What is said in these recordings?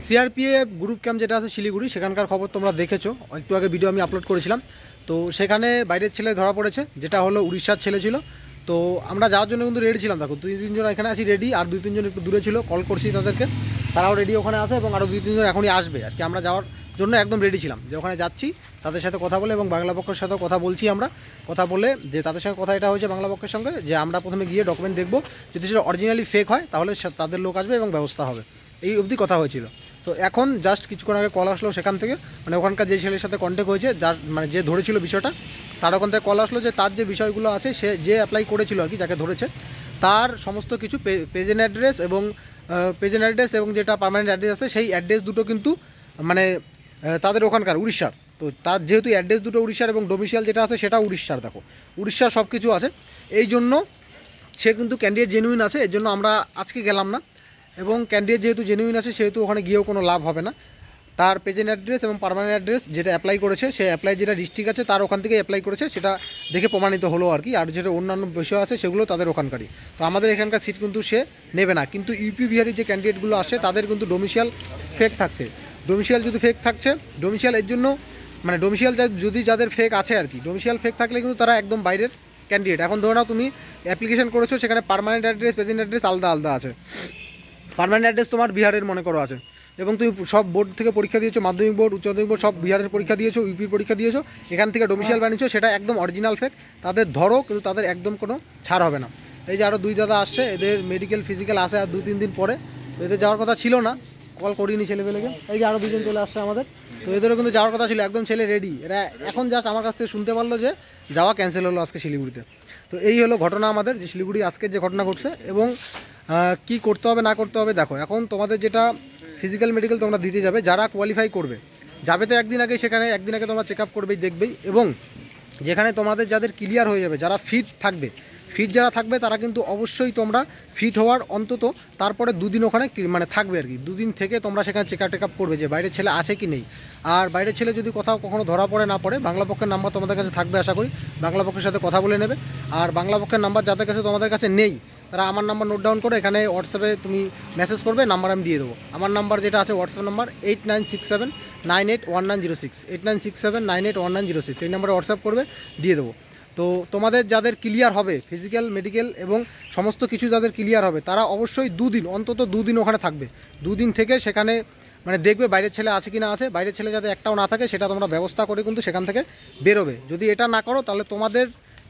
CRPF group camp যেটা আছে শিলিগুড়ি, সেখানকার খবর তোমরা দেখেছো, একটু আগে ভিডিও আমি আপলোড করেছিলাম। তো সেখানে বাইরের ছেলে ধরা পড়েছে, যেটা হলো উড়িষ্যার ছেলে ছিল। তো আমরা যাওয়ার জন্য কিন্তু রেডি ছিলাম। দেখো 2-3 জন এখানে আছি রেডি, আর 2-3 জন একটু দূরে ছিল, কল করছি তাদেরকে, তারাও রেডি ওখানে আছে, এবং আরও 2-3 জন এখনই আসবে আর কি। আমরা যাওয়ার জন্য একদম রেডি ছিলাম যে ওখানে যাচ্ছি, তাদের সাথে কথা বলে, এবং বাংলা পক্ষের সাথেও কথা বলছি আমরা, কথা বলে যে তাদের সঙ্গে কথা এটা হয়েছে বাংলা পক্ষের সঙ্গে, যে আমরা প্রথমে গিয়ে ডকুমেন্ট দেখবো, যদি সেটা অরিজিনালি ফেক হয় তাহলে তাদের লোক আসবে এবং ব্যবস্থা হবে, এই অবধি কথা হয়েছিল। তো এখন জাস্ট কিছুক্ষণ আগে কল আসলো সেখান থেকে, মানে ওখানকার যে ছেলের সাথে কন্ট্যাক্ট হয়েছে, যার মানে যে ধরেছিল বিষয়টা, তার ওখান থেকে কল আসলো যে তার যে বিষয়গুলো আছে, সে যে অ্যাপ্লাই করেছিল আর কি, যাকে ধরেছে, তার সমস্ত কিছু পেজেন্ট অ্যাড্রেস এবং যেটা পার্মানেন্ট অ্যাড্রেস আছে, সেই অ্যাড্রেস দুটো কিন্তু মানে তাদের ওখানকার উড়িষ্যার। তো তার যেহেতু অ্যাড্রেস দুটো উড়িষ্যার এবং ডোমিসাইল যেটা আছে সেটা উড়িষ্যার, দেখো উড়িষ্যার সব কিছু আছে, এই জন্য সে কিন্তু ক্যান্ডিডেট জেনুইন আছে। এর জন্য আমরা আজকে গেলাম না, এবং ক্যান্ডিডেট যেহেতু জেনুইন আছে সেহেতু ওখানে গিয়েও কোনো লাভ হবে না। তার প্রেজেন্ট অ্যাড্রেস এবং পার্মানেন্ট অ্যাড্রেস যেটা অ্যাপ্লাই করেছে, সে অ্যাপ্লাই যেটা ডিস্ট্রিক্ট আছে তার ওখান থেকে অ্যাপ্লাই করেছে, সেটা দেখে প্রমাণিত হলো আর কি। আর যেটা অন্যান্য বিষয় আছে সেগুলো তাদের ওখানকারই। তো আমাদের এখানকার সিট কিন্তু সে নেবে না। কিন্তু ইউপি বিহারের যে ক্যান্ডিডেটগুলো আসে তাদের কিন্তু ডোমিসাইল ফেক থাকছে। ডোমিসাইল যদি ফেক থাকছে, ডোমিসাইল এর জন্য মানে ডোমিসাইল যদি যাদের ফেক আছে আর কি, ডোমিসাইল ফেক থাকলে কিন্তু তারা একদম বাইরের ক্যান্ডিডেট। এখন ধরে নাও তুমি অ্যাপ্লিকেশন করেছো, সেখানে পার্মানেন্ট অ্যাড্রেস প্রেজেন্ট অ্যাড্রেস আলাদা আলাদা আছে। পার্মানেন্ট অ্যাড্রেস তোমার বিহারের মনে করো আছে, এবং তুমি সব বোর্ড থেকে পরীক্ষা দিয়েছো, মাধ্যমিক বোর্ড, উচ্চ মাধ্যমিক বোর্ড, সব বিহারের পরীক্ষা দিয়েছো, ইউপির পরীক্ষা দিয়েছো, এখান থেকে ডোমিসাইল বানিয়েছো, সেটা একদম অরিজিনাল ফেক। তাদের ধরো, কিন্তু তাদের একদম কোনো ছাড় হবে না। এই যে আরও 2 দাদা আসছে, এদের মেডিকেল ফিজিক্যাল আসে আর 2-3 দিন পরে। তো এদের যাওয়ার কথা ছিল না, কল করিনি ছেলেপেলেকে। এই যে আরও 2 জন চলে আসছে আমাদের, তো এদেরও কিন্তু যাওয়ার কথা ছিল, একদম ছেলে রেডি। এরা এখন জাস্ট আমার কাছ থেকে শুনতে পারলো যে যাওয়া ক্যান্সেল হলো আজকে শিলিগুড়িতে। তো এই হলো ঘটনা আমাদের, যে শিলিগুড়ি আজকের যে ঘটনা ঘটছে। এবং কি করতে হবে না করতে হবে, দেখো এখন তোমাদের যেটা ফিজিক্যাল মেডিকেল তোমরা দিতে যাবে, যারা কোয়ালিফাই করবে, যাবে তো একদিন আগে, সেখানে একদিন আগে তোমরা চেক আপ করবেই, দেখবেই। এবং যেখানে তোমাদের যাদের ক্লিয়ার হয়ে যাবে, যারা ফিট থাকবে, ফিট যারা থাকবে তারা কিন্তু অবশ্যই তোমরা ফিট হওয়ার অন্তত তারপরে 2 দিন ওখানে মানে থাকবে আর কি। 2 দিন থেকে তোমরা সেখানে চেক আপ করবে যে বাইরের ছেলে আছে কি নেই। আর বাইরের ছেলে যদি কোথাও কখনো ধরা পড়ে না পড়ে, বাংলা পক্ষের নাম্বার তোমাদের কাছে থাকবে আশা করি, বাংলা পক্ষের সাথে কথা বলে নেবে। আর বাংলা পক্ষের নাম্বার যাদের কাছে তোমাদের কাছে নেই, তারা আমার নাম্বার নোট ডাউন করে এখানে হোয়াটসঅ্যাপে তুমি মেসেজ করবে, নাম্বার আমি দিয়ে দেবো। আমার নাম্বার যেটা আছে হোয়াটসঅ্যাপ নাম্বার 8967981906, 8967981906, এই নাম্বারে হোয়াটসঅ্যাপ করবে, দিয়ে দেবো। তো তোমাদের যাদের ক্লিয়ার হবে ফিজিক্যাল মেডিকেল এবং সমস্ত কিছু যাদের ক্লিয়ার হবে, তারা অবশ্যই 2 দিন, অন্তত 2 দিন ওখানে থাকবে। 2 দিন থেকে সেখানে মানে দেখবে বাইরের ছেলে আছে কি না আছে। বাইরের ছেলে যাতে একটাও না থাকে, সেটা তোমরা ব্যবস্থা করে কিন্তু সেখান থেকে বেরোবে। যদি এটা না করো, তাহলে তোমাদের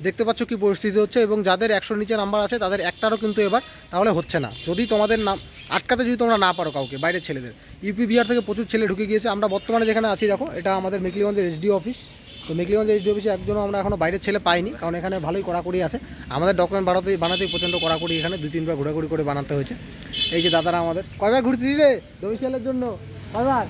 দেখতে পাচ্ছ কী পরিস্থিতি হচ্ছে। এবং যাদের 100 নিচে নাম্বার আছে, তাদের একটারও কিন্তু এবার তাহলে হচ্ছে না, যদি তোমাদের নাম আটকাতে যদি তোমরা না পারো কাউকে, বাইরের ছেলেদের। ইউপি বিহার থেকে প্রচুর ছেলে ঢুকে গিয়েছে। আমরা বর্তমানে যেখানে আছি, দেখো এটা আমাদের মেকলিগঞ্জের এসডি অফিস। তো মেকলিগঞ্জ এসডি অফিসে একজনও আমরা এখনও বাইরের ছেলে পাইনি, কারণ এখানে ভালোই কড়াকড়ি আছে। আমাদের ডকুমেন্ট বানাতেই প্রচণ্ড কড়াকড়ি, এখানে 2-3 বার ঘোরাঘুরি করে বানাতে হয়েছে। এই যে দাদারা আমাদের, কয়বার ঘুরছিস রে ডোমিসাইলের জন্য? কয়বার?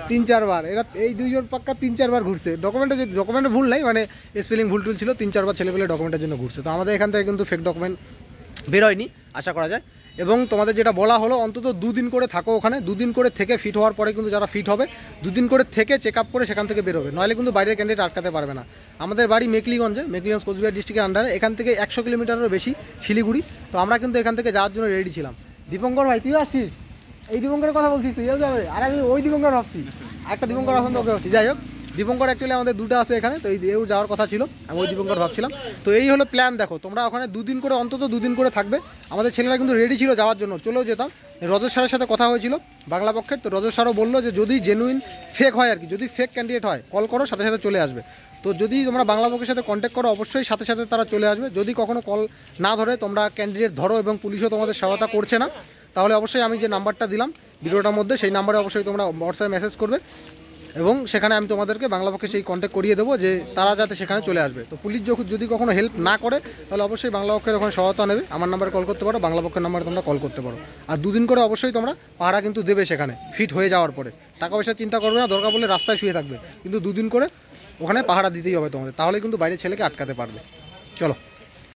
3-4 বার। এরা এই 2 জন পাক্কা 3-4 বার ঘুরছে। ডকুমেন্টে ভুল নাই, মানে স্পেলিং ভুল ছিল, 3-4 বার ছেলেপেলে ডকুমেন্টের জন্য ঘুরছে। তো আমাদের এখান থেকে কিন্তু ফেক ডকুমেন্ট বেরোয়নি আশা করা যায়। এবং তোমাদের যেটা বলা হলো, অন্তত 2 দিন করে থাকো ওখানে। 2 দিন করে থেকে ফিট হওয়ার পরে কিন্তু যারা ফিট হবে, 2 দিন করে থেকে চেক আপ করে সেখান থেকে বেরোবে, নইলে কিন্তু বাইরের ক্যান্ডিডেট আটকাতে পারবে না। আমাদের বাড়ি মেকলিগঞ্জ কোচবিহার ডিস্ট্রিক্টের আন্ডারে, এখান থেকে 100 কিলোমিটারেরও বেশি শিলিগুড়ি। তো আমরা কিন্তু এখান থেকে যাওয়ার জন্য রেডি ছিলাম। দীপঙ্কর ভাই, তুই আসছিস? এই দীপঙ্করের কথা বলছিস তুই? যাবে? আর আমি ওই দীপঙ্কর ভাবছি, একটা দীপঙ্কর আসন ওকে ভাবছি। যাই হোক, দীপঙ্কর অ্যাকচুয়ালি আমাদের 2টা আছে এখানে, তো এও যাওয়ার কথা ছিল, আমি ওই দীপঙ্কর ভাবছিলাম। তো এই হলো প্ল্যান। দেখো তোমরা ওখানে 2 দিন করে, অন্তত 2 দিন করে থাকবে। আমাদের ছেলেরা কিন্তু রেডি ছিল যাওয়ার জন্য, চলেও যেতাম। রজত স্যারের সাথে কথা হয়েছিল বাংলা পক্ষের। তো রজত স্যারও বললো যে যদি জেনুইন ফেক হয় আর কি, যদি ফেক ক্যান্ডিডেট হয়, কল করো, সাথে সাথে চলে আসবে। তো যদি তোমরা বাংলা পক্ষের সাথে কন্ট্যাক্ট করো, অবশ্যই সাথে সাথে তারা চলে আসবে। যদি কখনো কল না ধরে, তোমরা ক্যান্ডিডেট ধরো এবং পুলিশও তোমাদের সহায়তা করছে না, তাহলে অবশ্যই আমি যে নাম্বারটা দিলাম ভিডিওটার মধ্যে, সেই নাম্বারে অবশ্যই তোমরা হোয়াটসঅ্যাপে মেসেজ করবে, এবং সেখানে আমি তোমাদেরকে বাংলা পক্ষে সেই কন্ট্যাক্ট করিয়ে দেবো যে তারা যাতে সেখানে চলে আসবে। তো পুলিশ যদি কখনো হেল্প না করে, তাহলে অবশ্যই বাংলা পক্ষের ওখানে সহায়তা নেবে। আমার নাম্বারে কল করতে পারো, বাংলা পক্ষের নাম্বারে তোমরা কল করতে পারো। আর 2 দিন করে অবশ্যই তোমরা পাহারা কিন্তু দেবে সেখানে ফিট হয়ে যাওয়ার পরে। টাকা পয়সা চিন্তা করবে না, দরকার বলে রাস্তায় শুয়ে থাকবে, কিন্তু 2 দিন করে ওখানে পাহারা দিতেই হবে তোমাদের, তাহলে কিন্তু বাইরের ছেলেকে আটকাতে পারবে। চলো।